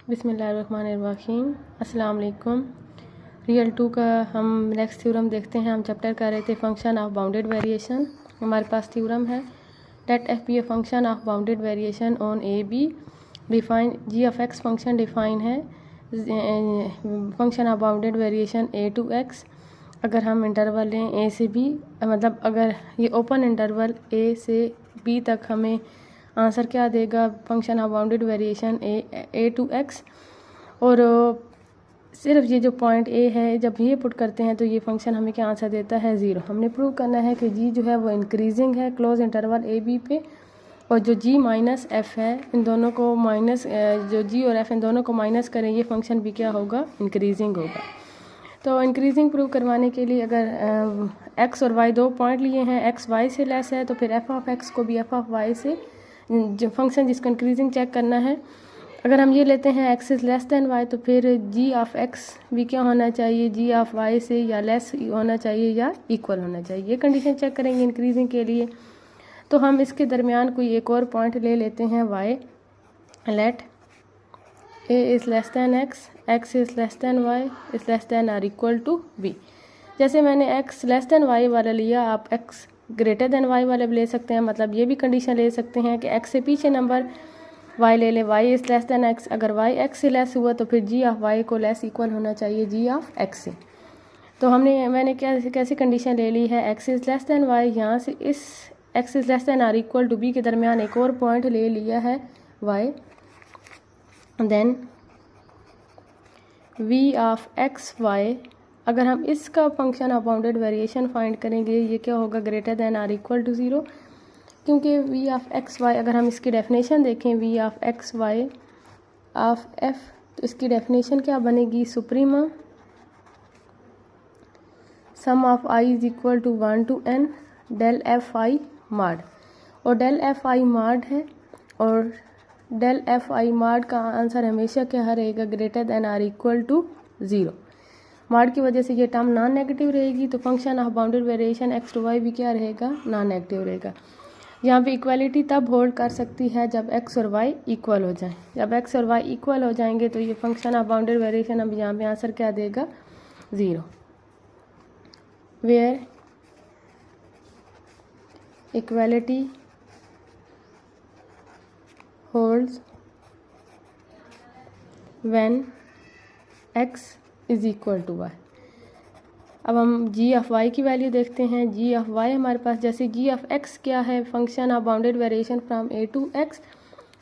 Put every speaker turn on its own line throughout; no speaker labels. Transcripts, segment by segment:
बिस्मिल्लाहिर्रहमानिर्रहीम। अस्सलाम वालेकुम। रियल 2 का हम नेक्स्ट थ्योरम देखते हैं। हम चैप्टर कर रहे थे फंक्शन ऑफ बाउंडेड वेरिएशन। हमारे पास थ्योरम है let F be a function of bounded variation on A B define G of X function define है function of bounded variation A to X. अगर हम इंटरवल लें ए से बी, मतलब अगर ये ओपन इंटरवल ए से बी तक हमें आंसर क्या देगा, function of bounded variation A to x. और सिर्फ ये जो पॉइंट ए है, जब ये पुट करते हैं तो ये फंक्शन हमें क्या आंसर देता है, 0। हमने प्रूव करना है कि जी जो है वो इंक्रीजिंग है क्लोज इंटरवल ए बी पे, और जो जी माइनस एफ है इन दोनों को माइनस, जो जी और एफ इन दोनों को माइनस करें, ये फंक्शन भी क्या होगा, इंक्रीजिंग होगा। तो इंक्रीजिंग प्रूव करवाने के लिए अगर एक्स और वाई दो पॉइंट लिए हैं, एक्स वाई से लेस है, तो फिर एफ ऑफ एक्स को भी एफ ऑफ वाई से, जो फंक्शन जिसका इंक्रीजिंग चेक करना है। अगर हम ये लेते हैं x is less than y, तो फिर जी ऑफ एक्स भी क्या होना चाहिए, जी ऑफ वाई से या लेस होना चाहिए या इक्वल होना चाहिए। ये कंडीशन चेक करेंगे इंक्रीजिंग के लिए। तो हम इसके दरमियान कोई एक और पॉइंट ले लेते हैं y. Let a is less than x, x is less than y is less than or equal to b. जैसे मैंने एक्स लेस दैन वाई वाला लिया, आप एक्स ग्रेटर दैन वाई वाले भी ले सकते हैं। मतलब ये भी कंडीशन ले सकते हैं कि एक्स से पीछे नंबर वाई ले लें, y is less than x. अगर वाई एक्स से लेस हुआ तो फिर जी ऑफ वाई को लेस इक्वल होना चाहिए जी ऑफ एक्स से। तो मैंने कैसी कंडीशन ले ली है, x is less than y, यहाँ से इस x is less than or equal to b के दरमियान एक और पॉइंट ले लिया है y. Then v of x y, अगर हम इसका function of bounded variation find करेंगे, ये क्या होगा, greater than or equal to 0। क्योंकि वी ऑफ एक्स वाई, अगर हम इसकी डेफिनेशन देखें, V of x Y of F, तो इसकी डेफिनेशन क्या बनेगी, suprema sum of I is equal to 1 to n del F I mod. और डेल एफ आई माड है, और डेल एफ आई माड का आंसर हमेशा क्या रहेगा, greater than or equal to 0। Mod की वजह से ये टर्म नॉन नेगेटिव रहेगी, तो function of bounded variation x to y भी क्या रहेगा, नॉन नेगेटिव रहेगा। यहाँ पे इक्वालिटी तब होल्ड कर सकती है जब एक्स और वाई इक्वल हो जाएं। जब एक्स और वाई इक्वल हो जाएंगे तो ये फंक्शन ऑफ बाउंडेड वेरिएशन अब यहाँ पे आंसर क्या देगा, 0। Where equality holds when x is equal to y. अब हम जी ऑफ वाई की वैल्यू देखते हैं। जी ऑफ वाई हमारे पास, जैसे जी ऑफ एक्स क्या है, function of bounded variation from a to x,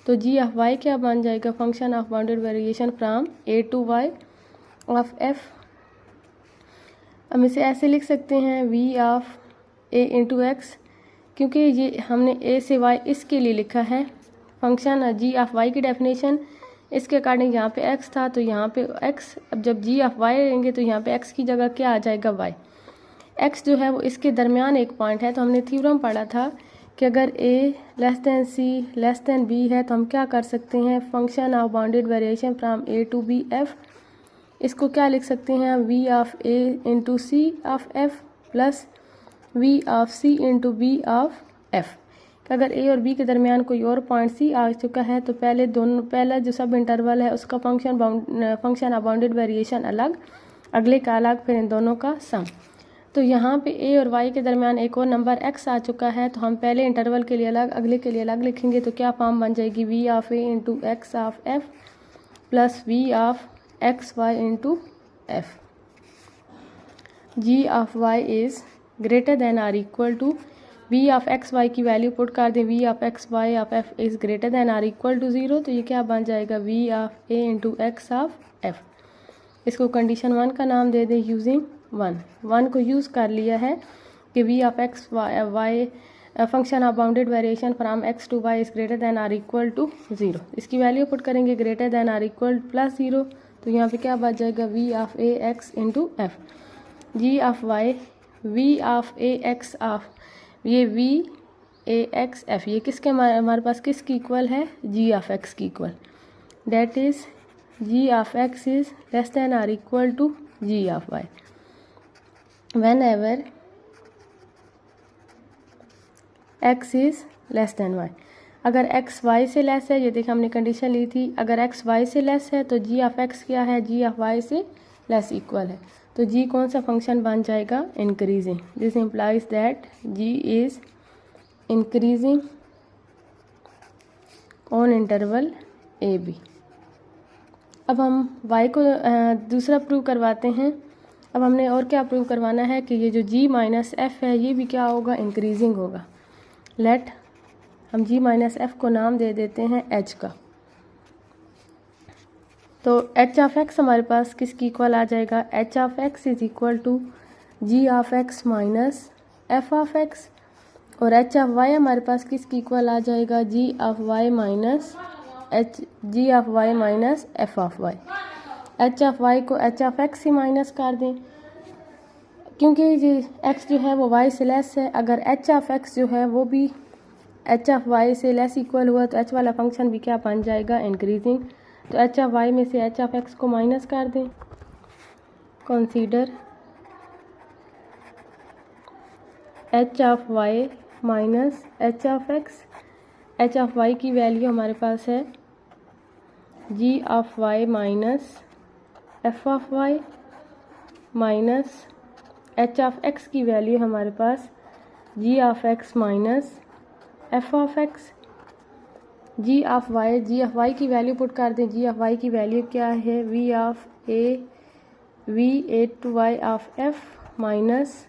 तो जी ऑफ वाई क्या बन जाएगा, function of bounded variation from a to y of f. हम इसे ऐसे लिख सकते हैं, v of a into x, क्योंकि ये हमने ए से वाई इसके लिए लिखा है। फंक्शन जी ऑफ वाई की डेफिनेशन इसके अकॉर्डिंग यहाँ पे x था, तो यहाँ पे x, अब जब जी ऑफ वाई लेंगे तो यहाँ पे x की जगह क्या आ जाएगा, y। x जो है वो इसके दरमियान एक पॉइंट है। तो हमने थ्योरम पढ़ा था कि अगर a less than c less than b है, तो हम क्या कर सकते हैं, function of bounded variation from a to b f, इसको क्या लिख सकते हैं, v of a into c of f plus v of c into b of f। अगर ए और बी के दरमियान कोई और पॉइंट सी आ चुका है, तो पहला जो सब इंटरवल है उसका फंक्शन ऑफ बाउंडेड वेरिएशन अलग, अगले का अलग, फिर इन दोनों का सम। तो यहाँ पे ए और वाई के दरमियान एक और नंबर एक्स आ चुका है, तो हम पहले इंटरवल के लिए अलग, अगले के लिए अलग लिखेंगे। तो क्या फॉर्म बन जाएगी, v of a into x of f plus v of x y into f. G of y is greater than or equal to v of x y की वैल्यू पुट कर दें, v of x Y of f is greater than or equal to 0, तो ये क्या बन जाएगा, v of a into x of f. इसको condition 1 का नाम दे दें यूजिंग 1 को यूज़ कर लिया है कि v of x y function of bounded variation from x to y is greater than or equal to 0। इसकी वैल्यू पुट करेंगे greater than or equal plus 0, तो यहाँ पे क्या बच जाएगा, v of a x into f. G of y v of a x of, ये v a x f, ये किसके हमारे पास किसकी इक्वल है, जी ऑफ एक्स की equal. Date is g of x is less than or equal to g of y whenever x is less than y. अगर x y से less है, ये देखिए हमने कंडीशन ली थी, अगर x y से लेस है तो g ऑफ x क्या है, g ऑफ y से लेस इक्वल है। तो g कौन सा फंक्शन बन जाएगा, increasing. This implies that g is increasing on interval a b. अब हम y को दूसरा प्रूव करवाते हैं। अब हमने और क्या प्रूव करवाना है कि ये जो g माइनस एफ है ये भी क्या होगा, इंक्रीजिंग होगा। लेट हम g माइनस एफ को नाम दे देते हैं h का। तो h ऑफ x हमारे पास किसकी इक्वल आ जाएगा, h of x is equal to g of x minus f of x, और h ऑफ y हमारे पास किसकी इक्वल आ जाएगा, g of y minus g of y minus f of y। h of y को h of x से minus कर दें, क्योंकि ये x जो है वो y से लेस है। अगर h ऑफ x जो है वो भी h ऑफ y से लेस इक्वल हुआ तो h वाला फंक्शन भी क्या बन जाएगा, इंक्रीजिंग। तो h ऑफ y में से h ऑफ x को माइनस कर दें। Consider h of y minus h of x। h of y की वैल्यू हमारे पास है g of y minus f of y, minus h of x की वैल्यू हमारे पास g of x minus f of x। g of y की value put कर दें। g ऑफ y की वैल्यू क्या है, v of a to y of f minus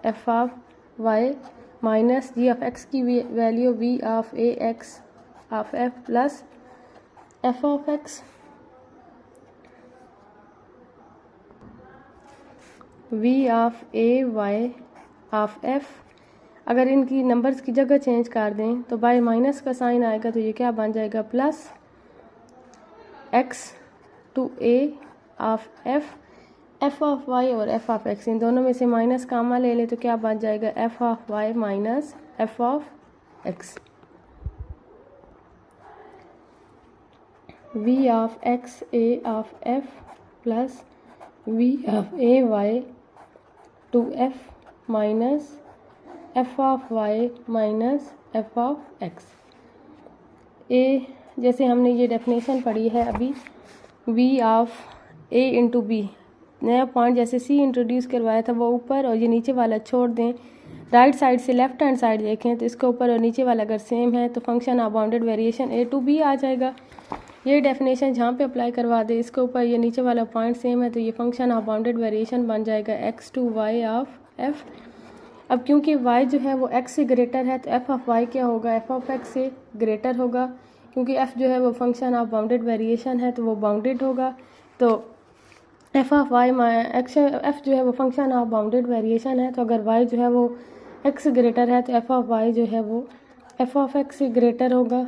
f of y, minus g of x की value v of a x of f plus f of x, v of a y of f। अगर इनकी numbers की जगह change कर दें तो bye minus का sign आएगा, तो ये क्या बन जाएगा, plus x to a of f of y और f ऑफ x, इन दोनों में से माइनस कामा ले ले तो क्या बन जाएगा, f of y minus f of x। v of x a of f plus v of a y to f minus f of y minus f of x। a जैसे हमने ये डेफिनेशन पढ़ी है अभी, v of a into b, नया point जैसे c introduce करवाया था वो ऊपर और ये नीचे वाला छोड़ दें। राइट साइड से लेफ्ट हैंड साइड देखें तो इसके ऊपर और नीचे वाला अगर सेम है तो function of bounded variation a to b आ जाएगा। ये डेफिनेशन जहाँ पे अप्लाई करवा दे, इसके ऊपर ये नीचे वाला पॉइंट सेम है तो ये फंक्शन ऑफ बाउंडेड वेरिएशन बन जाएगा x to y of f। अब क्योंकि y जो है वो x से ग्रेटर है तो f ऑफ y क्या होगा, f ऑफ x से ग्रेटर होगा, क्योंकि f जो है वो फंक्शन ऑफ बाउंडेड वेरिएशन है तो वो बाउंडेड होगा। तो f ऑफ y f जो है वो फंक्शन ऑफ बाउंडेड वेरिएशन है, तो अगर y जो है वो x से ग्रेटर है तो f ऑफ y जो है वो f ऑफ x से ग्रेटर होगा।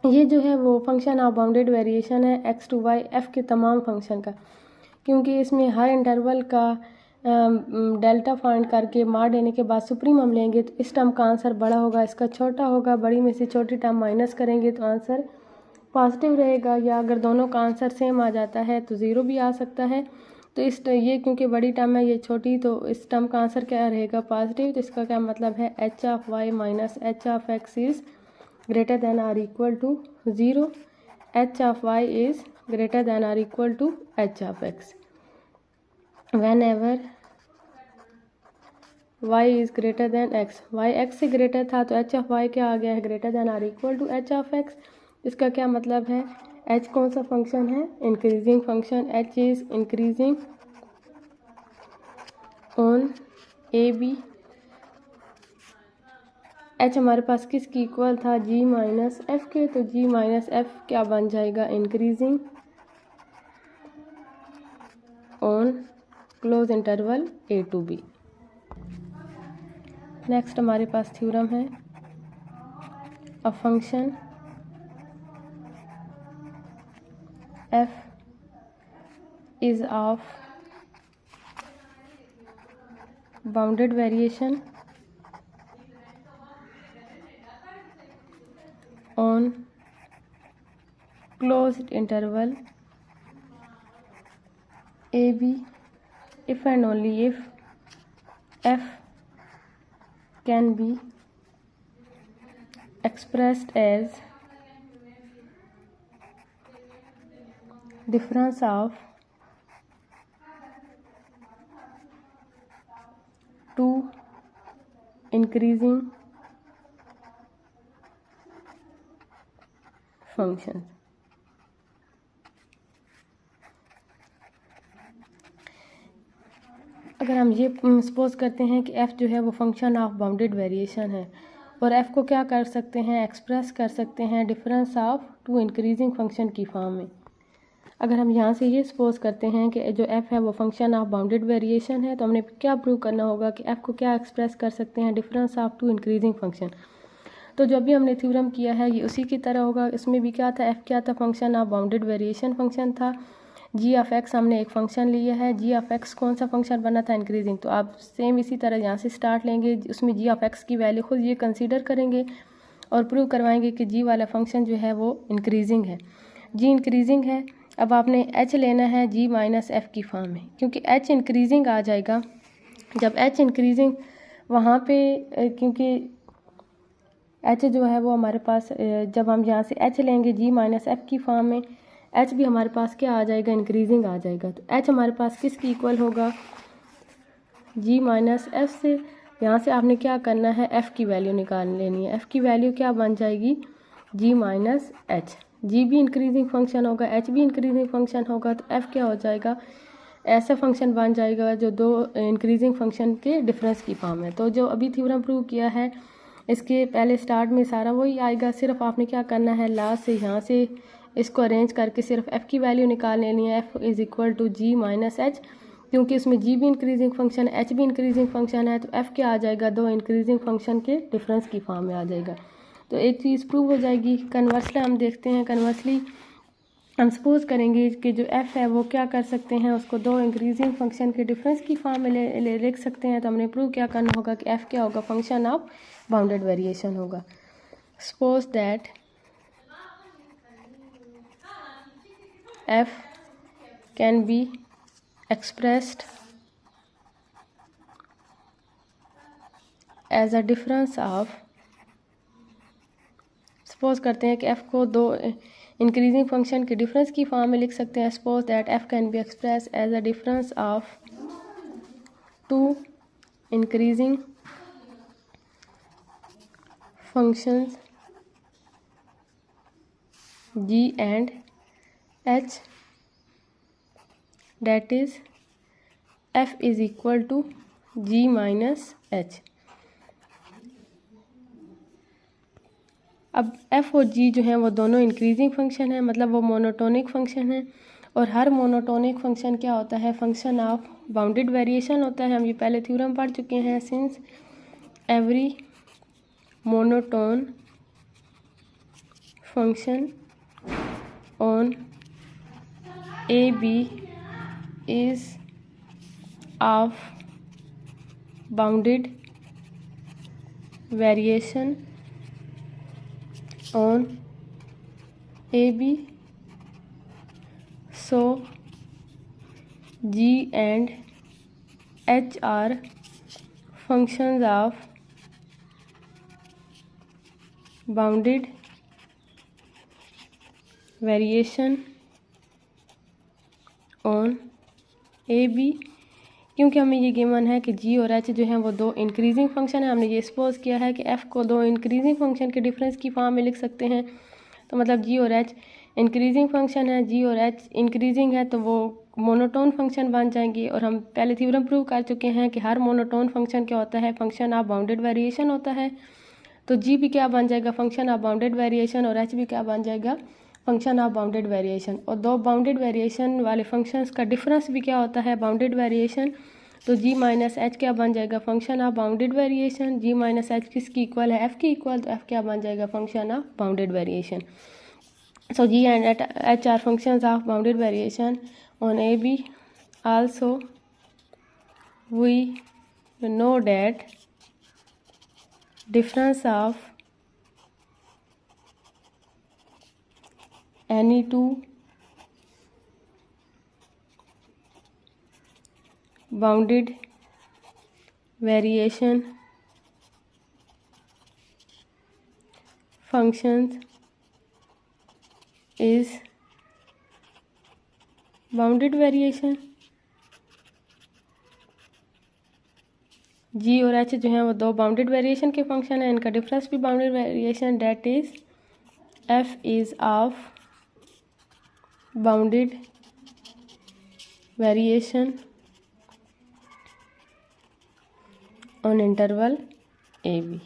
ये जो है वो फंक्शन ऑफ बाउंडेड वेरिएशन है एक्स टू वाई एफ के तमाम फंक्शन का, क्योंकि इसमें हर इंटरवल का डेल्टा फाइंड करके मार देने के बाद सुप्रीम हम लेंगे तो इस टर्म का आंसर बड़ा होगा, इसका छोटा होगा। बड़ी में से छोटी टर्म माइनस करेंगे तो आंसर पॉजिटिव रहेगा, या अगर दोनों का आंसर सेम आ जाता है तो ज़ीरो भी आ सकता है। तो ये क्योंकि बड़ी टर्म है ये छोटी, तो इस टर्म का आंसर क्या रहेगा, पॉजिटिव। तो इसका क्या मतलब है, h of y minus h of x is greater than or equal to 0, h of y is greater than or equal to h of x। whenever y is greater than x, y x से greater था तो h of y क्या आ गया है, greater than or equal to h of x। इसका क्या मतलब है, h कौन सा फंक्शन है, increasing function, h is increasing on a b। h हमारे पास किसकी इक्वल था, g माइनस एफ के, तो g माइनस एफ क्या बन जाएगा, increasing on close interval a to b। Next हमारे पास थ्योरम है, a function f is of bounded variation on closed interval a b if and only if f can be expressed as difference of two increasing functions. अगर हम ये suppose करते हैं कि f जो है वो फंक्शन ऑफ बाउंडेड वेरिएशन है और f को क्या कर सकते हैं, एक्सप्रेस कर सकते हैं difference of two increasing function की फॉर्म में। अगर हम यहाँ से ये सपोज करते हैं कि जो f है वो फंक्शन ऑफ बाउंडेड वेरिएशन है, तो हमने क्या प्रूव करना होगा कि f को क्या एक्सप्रेस कर सकते हैं, difference of two increasing function. तो जो अभी हमने थ्योरम किया है ये उसी की तरह होगा। इसमें भी क्या था, f क्या था, function of bounded variation function था। जी ऑफ एक्स हमने एक फंक्शन लिया है, जी ऑफ एक्स कौन सा फंक्शन बना था, इंक्रीजिंग। तो आप सेम इसी तरह यहाँ से स्टार्ट लेंगे, उसमें जी ऑफ एक्स की वैल्यू खुद ये कंसीडर करेंगे और प्रूव करवाएंगे कि जी वाला फंक्शन जो है वो इंक्रीजिंग है। जी इंक्रीजिंग है, अब आपने एच लेना है जी माइनस एफ की फॉर्म में, क्योंकि एच इंक्रीजिंग आ जाएगा। जब एच इंक्रीजिंग वहाँ पे क्योंकि एच जो है वो हमारे पास, जब हम यहाँ से एच लेंगे जी माइनस एफ की फॉर्म में, एच भी हमारे पास क्या आ जाएगा, इंक्रीजिंग आ जाएगा। तो एच हमारे पास किसकी इक्वल होगा, जी माइनस एफ से। यहाँ से आपने क्या करना है, एफ़ की वैल्यू निकाल लेनी है। एफ़ की वैल्यू क्या बन जाएगी, जी माइनस एच। जी भी इंक्रीजिंग फंक्शन होगा, एच भी इंक्रीजिंग फंक्शन होगा, तो एफ़ क्या हो जाएगा, ऐसा फंक्शन बन जाएगा जो दो इंक्रीजिंग फंक्शन के डिफरेंस की फॉर्म है। तो जो अभी थ्योरम प्रूव किया है इसके पहले स्टार्ट में सारा वही आएगा, सिर्फ आपने क्या करना है, लास्ट से यहाँ से इसको अरेंज करके सिर्फ एफ़ की वैल्यू निकाल लेनी है। F is equal to g minus h, क्योंकि इसमें जी भी इंक्रीजिंग फंक्शन है, एच भी इंक्रीजिंग फंक्शन है, तो एफ़ क्या आ जाएगा, दो इंक्रीजिंग फंक्शन के डिफरेंस की फॉर्म में आ जाएगा। तो एक चीज़ प्रूव हो जाएगी। कन्वर्सली हम देखते हैं, कन्वर्सली हम सपोज करेंगे कि जो एफ़ है वो क्या कर सकते हैं, उसको दो इंक्रीजिंग फंक्शन के डिफरेंस की फॉर्म में लिख सकते हैं। तो हमने प्रूव क्या करना होगा कि एफ़ क्या होगा, फंक्शन ऑफ बाउंडेड वेरिएशन होगा। Suppose that f can be expressed as a difference of, suppose करते हैं कि f को दो इंक्रीजिंग फंक्शन के डिफरेंस की फॉर्म में लिख सकते हैं। Suppose that f can be express as a difference of two increasing functions g and h, that is f is equal to g minus h। अब f और g जो हैं वो दोनों इंक्रीजिंग फंक्शन है, मतलब वो मोनोटोनिक फंक्शन है, और हर मोनोटोनिक फंक्शन क्या होता है, फंक्शन ऑफ बाउंडेड वेरिएशन होता है। हम ये पहले थ्योरम पढ़ चुके हैं। Since every monotone function on A b is of bounded variation on AB, so G and H are functions of bounded variation on a b, क्योंकि हमें ये गिवन है कि जी और एच जो हैं वो दो इंक्रीजिंग फंक्शन है। हमने ये सपोज किया है कि एफ़ को दो इंक्रीजिंग फंक्शन के डिफरेंस की फॉर्म में लिख सकते हैं। तो मतलब जी और एच इंक्रीजिंग फंक्शन है, जी और एच इंक्रीजिंग है, तो वो मोनोटोन फंक्शन बन जाएंगे। और हम पहले थ्योरम प्रूव कर चुके हैं कि हर मोनोटोन फंक्शन क्या होता है, फंक्शन ऑफ बाउंडेड वेरिएशन होता है। तो जी भी क्या बन जाएगा, फंक्शन ऑफ बाउंडेड वेरिएशन, और एच भी क्या बन जाएगा, फंक्शन ऑफ बाउंडेड वेरिएशन। और दो बाउंडेड वेरिएशन वाले फंक्शंस का डिफरेंस भी क्या होता है, बाउंडेड वेरिएशन। तो जी माइनस एच क्या बन जाएगा, function of bounded variation. G minus H किसकी इक्वल है, एफ़ की इक्वल, तो एफ़ क्या बन जाएगा, function of bounded variation. So G and H are functions of bounded variation on A B. Also we know that difference of any two bounded variation functions is bounded variation. G और H जो है वो दो bounded variation के function है, इनका difference भी bounded variation, that is f is of bounded variation on interval a B.